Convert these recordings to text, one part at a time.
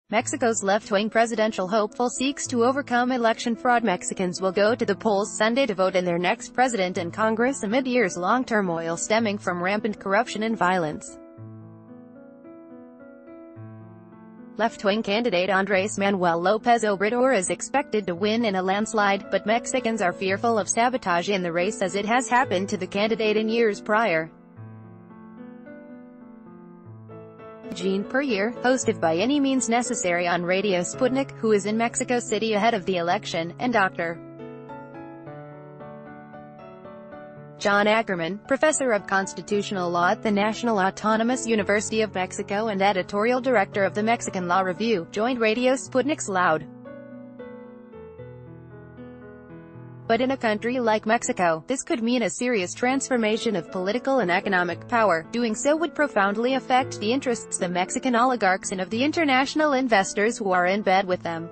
Mexico's left-wing presidential hopeful seeks to overcome election fraud. Mexicans will go to the polls Sunday to vote in their next president and Congress amid years-long turmoil stemming from rampant corruption and violence. Left-wing candidate Andrés Manuel López Obrador is expected to win in a landslide, but Mexicans are fearful of sabotage in the race as it has happened to the candidate in years prior. Per year, hosted by Any Means Necessary on Radio Sputnik, who is in Mexico City ahead of the election, and Dr. John Ackerman, professor of constitutional law at the National Autonomous University of Mexico and editorial director of the Mexican Law Review, joined Radio Sputnik's Loud. But in a country like Mexico, this could mean a serious transformation of political and economic power. Doing so would profoundly affect the interests of the Mexican oligarchs and of the international investors who are in bed with them.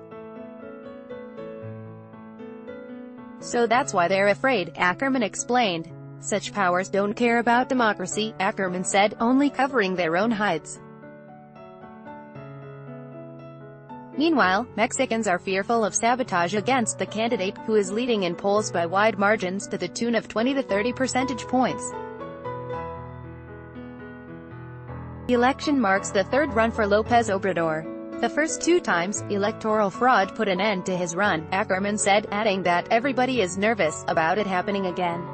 So that's why they're afraid, Ackerman explained. Such powers don't care about democracy, Ackerman said, only covering their own hides. Meanwhile, Mexicans are fearful of sabotage against the candidate, who is leading in polls by wide margins to the tune of 20 to 30 percentage points. The election marks the third run for López Obrador. The first two times, electoral fraud put an end to his run, Ackerman said, adding that everybody is nervous about it happening again.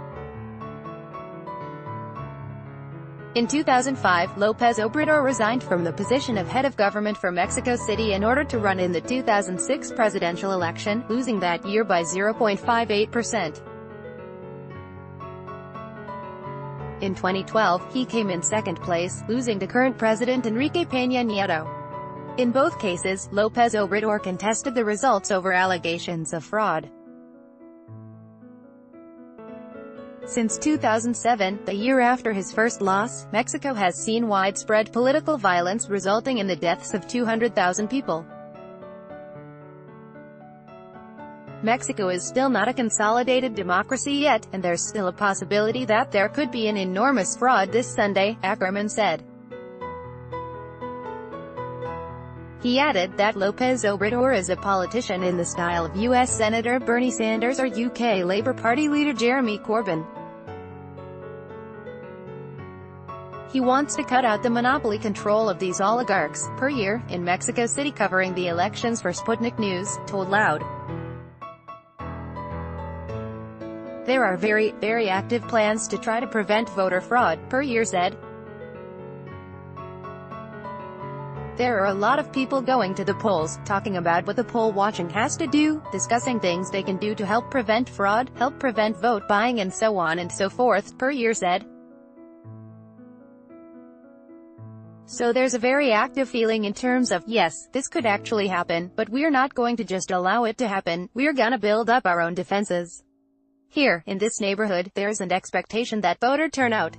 In 2005, López Obrador resigned from the position of head of government for Mexico City in order to run in the 2006 presidential election, losing that year by 0.58%. In 2012, he came in second place, losing to current President Enrique Peña Nieto. In both cases, López Obrador contested the results over allegations of fraud. Since 2007, the year after his first loss, Mexico has seen widespread political violence resulting in the deaths of 200,000 people. Mexico is still not a consolidated democracy yet, and there's still a possibility that there could be an enormous fraud this Sunday, Ackerman said. He added that López Obrador is a politician in the style of U.S. Senator Bernie Sanders or UK Labour Party leader Jeremy Corbyn. He wants to cut out the monopoly control of these oligarchs. Per year, in Mexico City covering the elections for Sputnik News, told Loud. There are very active plans to try to prevent voter fraud, Per year said. There are a lot of people going to the polls, talking about what the poll watching has to do, discussing things they can do to help prevent fraud, help prevent vote buying and so on and so forth, Per year said. So there's a very active feeling in terms of, yes, this could actually happen, but we're not going to just allow it to happen, we're gonna build up our own defenses. Here, in this neighborhood, there's an expectation that voter turnout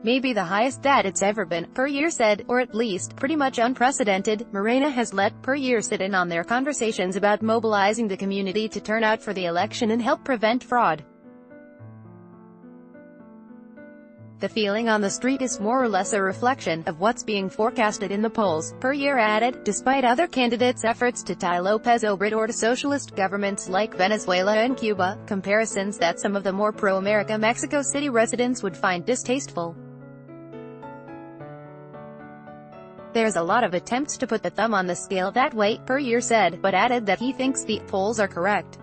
maybe the highest that it's ever been, Per year said, or at least, pretty much unprecedented. Morena has let Per year sit in on their conversations about mobilizing the community to turn out for the election and help prevent fraud. The feeling on the street is more or less a reflection of what's being forecasted in the polls, Per year added, despite other candidates' efforts to tie López Obrador to socialist governments like Venezuela and Cuba, comparisons that some of the more pro-America Mexico City residents would find distasteful. There's a lot of attempts to put the thumb on the scale that way, Per year said, but added that he thinks the polls are correct.